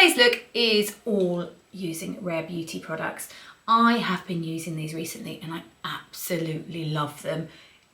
today's look is all using Rare Beauty products. I have been using these recently and I absolutely love them.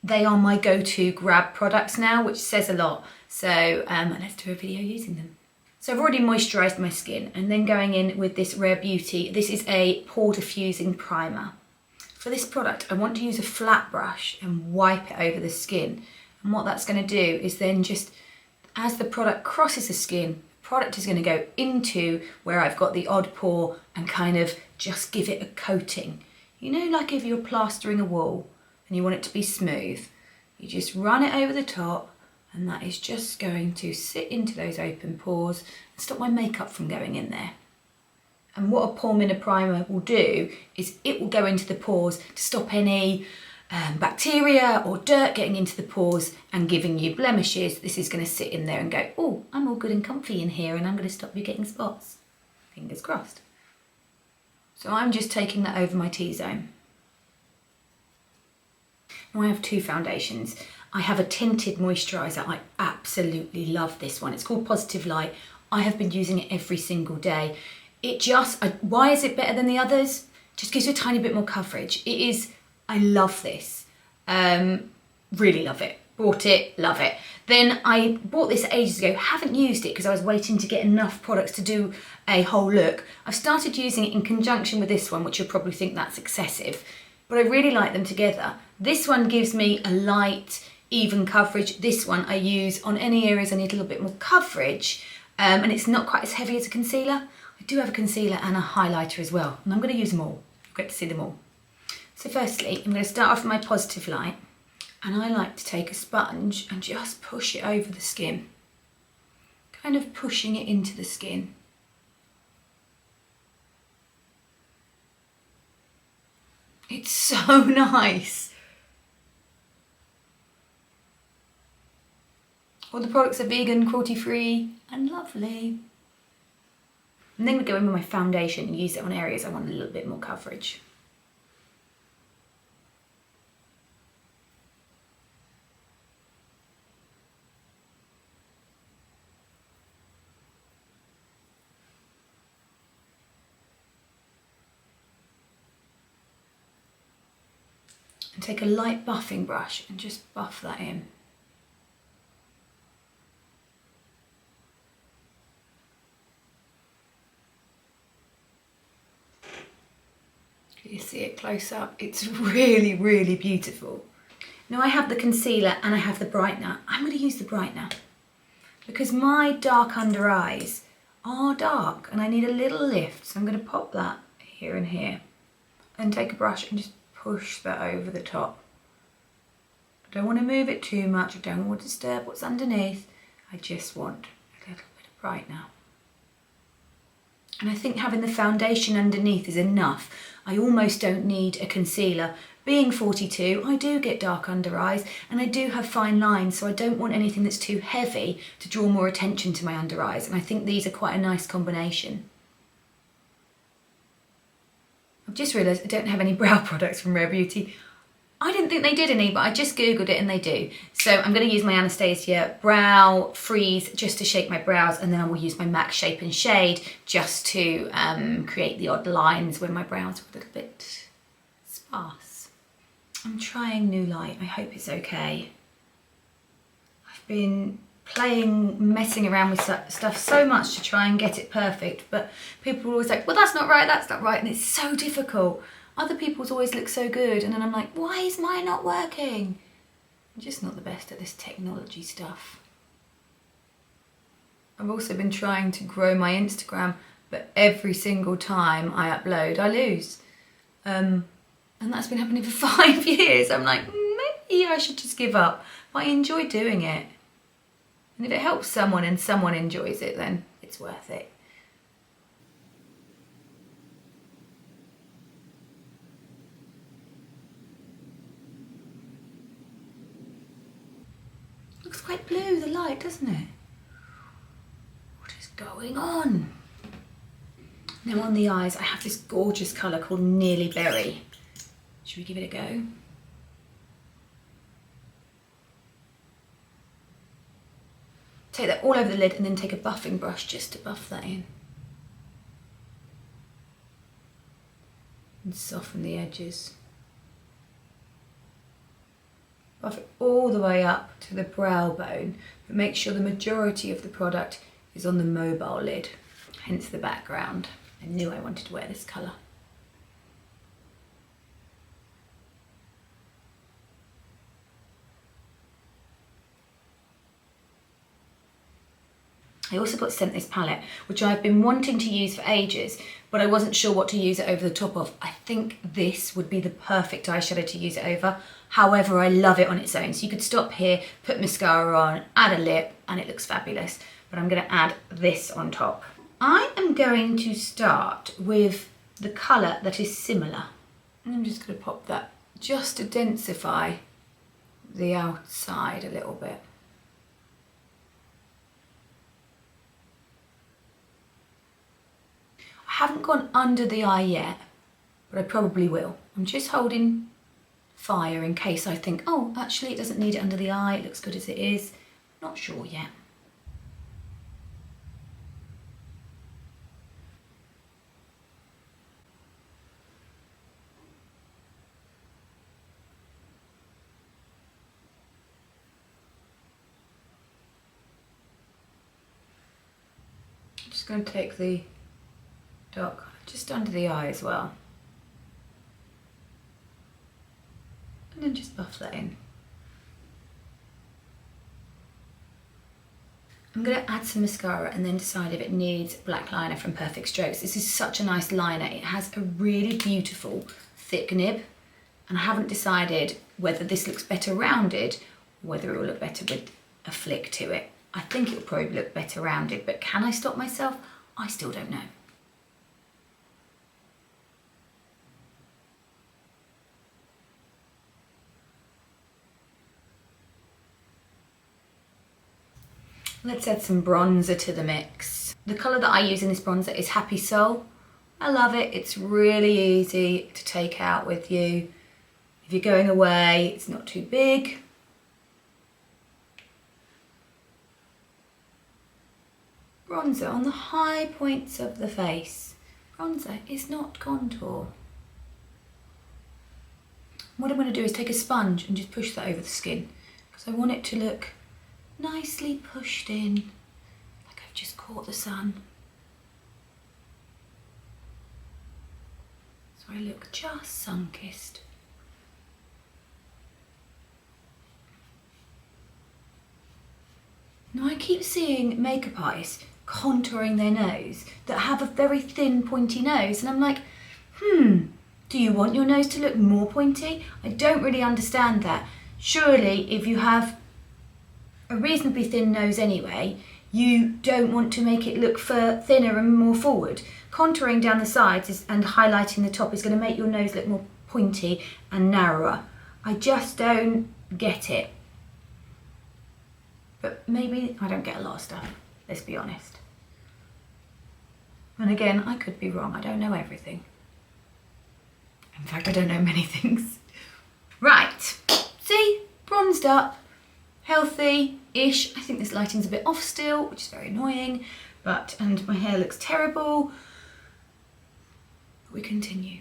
They are my go-to grab products now, which says a lot. So let's do a video using them. So I've already moisturised my skin and then going in with this Rare Beauty. This is a pore diffusing primer. For this product, I want to use a flat brush and wipe it over the skin. And what that's going to do is then just, as the product crosses the skin, the product is going to go into where I've got the odd pore and kind of just give it a coating. You know, like if you're plastering a wall and you want it to be smooth, you just run it over the top and that is just going to sit into those open pores and stop my makeup from going in there. And what a pore minner primer will do is it will go into the pores to stop any bacteria or dirt getting into the pores and giving you blemishes. This is going to sit in there and go, oh, I'm all good and comfy in here and I'm going to stop you getting spots. Fingers crossed. So I'm just taking that over my T-zone. Now I have two foundations. I have a tinted moisturiser. I absolutely love this one. It's called Positive Light. I have been using it every single day. It just, why is it better than the others? Just gives you a tiny bit more coverage. It is, I love this. Really love it. Bought it, love it. Then I bought this ages ago, haven't used it because I was waiting to get enough products to do a whole look. I've started using it in conjunction with this one, which you'll probably think that's excessive, but I really like them together. This one gives me a light, even coverage. This one I use on any areas I need a little bit more coverage, and it's not quite as heavy as a concealer. I do have a concealer and a highlighter as well, and I'm going to use them all. You'll get to see them all. So firstly, I'm going to start off with my Positive Light, and I like to take a sponge and just push it over the skin. Kind of pushing it into the skin. It's so nice. All the products are vegan, cruelty-free, and lovely. And then we go in with my foundation and use it on areas I want a little bit more coverage. And take a light buffing brush and just buff that in. You see it close up. It's really, really beautiful. Now I have the concealer and I have the brightener. I'm going to use the brightener because my dark under eyes are dark and I need a little lift. So I'm going to pop that here and here and take a brush and just push that over the top. I don't want to move it too much. I don't want to disturb what's underneath. I just want a little bit of brightener. And I think having the foundation underneath is enough. I almost don't need a concealer. Being 42, I do get dark under eyes and I do have fine lines, so I don't want anything that's too heavy to draw more attention to my under eyes. And I think these are quite a nice combination. I've just realised I don't have any brow products from Rare Beauty. I didn't think they did any, but I just googled it and they do. So I'm going to use my Anastasia Brow Freeze just to shape my brows, and then I will use my MAC Shape and Shade just to create the odd lines when my brows are a little bit sparse. I'm trying new light. I hope it's okay. I've been messing around with stuff so much to try and get it perfect, but people are always like, well, that's not right, and it's so difficult. Other people's always look so good, and then I'm like, why is mine not working? I'm just not the best at this technology stuff. I've also been trying to grow my Instagram, but every single time I upload, I lose. And that's been happening for 5 years. I'm like, maybe I should just give up. But I enjoy doing it. And if it helps someone and someone enjoys it, then it's worth it. Looks quite blue, the light, doesn't it? What is going on? Now on the eyes, I have this gorgeous colour called Nearly Berry. Should we give it a go? Take that all over the lid and then take a buffing brush just to buff that in. and soften the edges. Buff it all the way up to the brow bone, but make sure the majority of the product is on the mobile lid, hence the background. I knew I wanted to wear this colour. I also got sent this palette, which I've been wanting to use for ages, but I wasn't sure what to use it over the top of. I think this would be the perfect eyeshadow to use it over. However, I love it on its own. So you could stop here, put mascara on, add a lip, and it looks fabulous. But I'm gonna add this on top. I am going to start with the colour that is similar. And I'm just gonna pop that just to densify the outside a little bit. I haven't gone under the eye yet, but I probably will. I'm just holding fire in case I think, oh, actually it doesn't need it under the eye, it looks good as it is. Not sure yet. I'm just going to take the dark colour just under the eye as well. And then just buff that in. I'm going to add some mascara and then decide if it needs black liner from Perfect Strokes. This is such a nice liner. It has a really beautiful thick nib, and I haven't decided whether this looks better rounded or whether it will look better with a flick to it. I think it will probably look better rounded, but can I stop myself? I still don't know. Let's add some bronzer to the mix. The colour that I use in this bronzer is Happy Soul. I love it. It's really easy to take out with you. If you're going away, it's not too big. Bronzer on the high points of the face. Bronzer is not contour. What I'm going to do is take a sponge and just push that over the skin, because I want it to look nicely pushed in, like I've just caught the sun. So I look just sun-kissed. Now I keep seeing makeup artists contouring their nose that have a very thin pointy nose, and I'm like, do you want your nose to look more pointy? I don't really understand that. Surely if you have a reasonably thin nose anyway, you don't want to make it look thinner and more forward. Contouring down the sides and highlighting the top is going to make your nose look more pointy and narrower. I just don't get it. But maybe I don't get a lot of stuff, let's be honest. And again, I could be wrong, I don't know everything. In fact, I don't know many things. Right, see, bronzed up. Healthy-ish. I think this lighting's a bit off still, which is very annoying, and my hair looks terrible. We continue.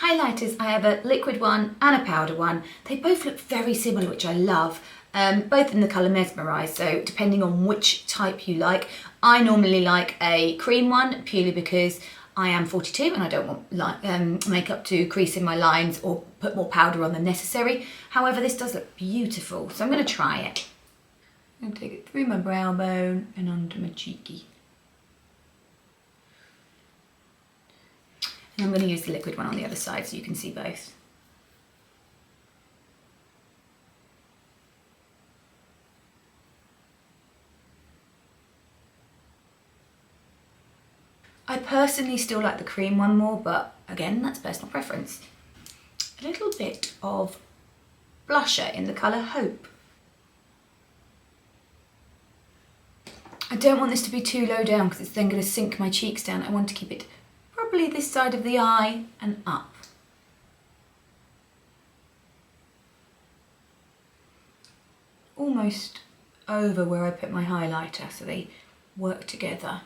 Highlighters, I have a liquid one and a powder one. They both look very similar, which I love. Both in the colour Mesmerize, so depending on which type you like. I normally like a cream one, purely because I am 42 and I don't want makeup to crease in my lines or put more powder on than necessary. However, this does look beautiful, so I'm going to try it. I'm going to take it through my brow bone and onto my cheeky. And I'm going to use the liquid one on the other side so you can see both. I personally still like the cream one more, but again, that's personal preference. A little bit of blusher in the colour Hope. I don't want this to be too low down because it's then going to sink my cheeks down. I want to keep it probably this side of the eye and up. Almost over where I put my highlighter so they work together.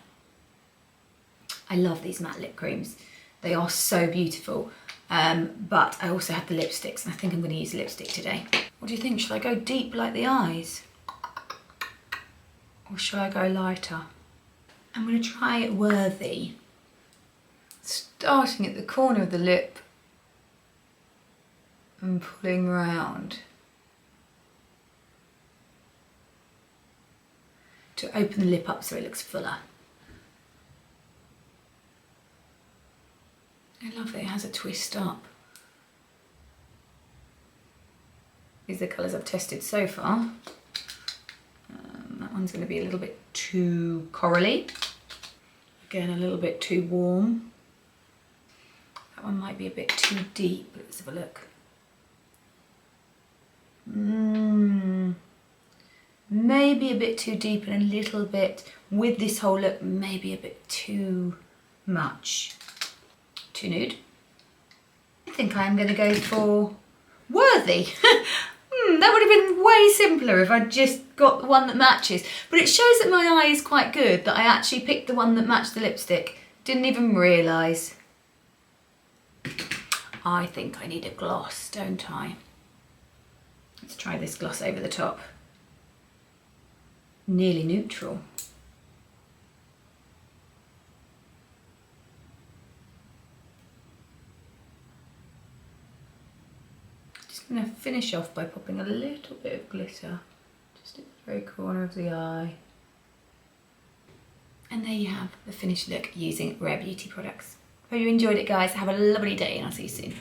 I love these matte lip creams. They are so beautiful. But I also had the lipsticks, and I think I'm going to use lipstick today. What do you think? Should I go deep like the eyes? Or should I go lighter? I'm going to try Worthy. Starting at the corner of the lip and pulling round to open the lip up so it looks fuller. I love that it has a twist up. These are the colours I've tested so far. That one's going to be a little bit too corally. Again, a little bit too warm. That one might be a bit too deep. Let's have a look. Maybe a bit too deep and a little bit, with this whole look, maybe a bit too much. Too nude. I think I'm going to go for Worthy. That would have been way simpler if I'd just got the one that matches. But it shows that my eye is quite good, that I actually picked the one that matched the lipstick. Didn't even realise. I think I need a gloss, don't I? Let's try this gloss over the top. Nearly neutral. I'm going to finish off by popping a little bit of glitter just at the very corner of the eye. And there you have the finished look using Rare Beauty products. Hope you enjoyed it, guys. Have a lovely day and I'll see you soon.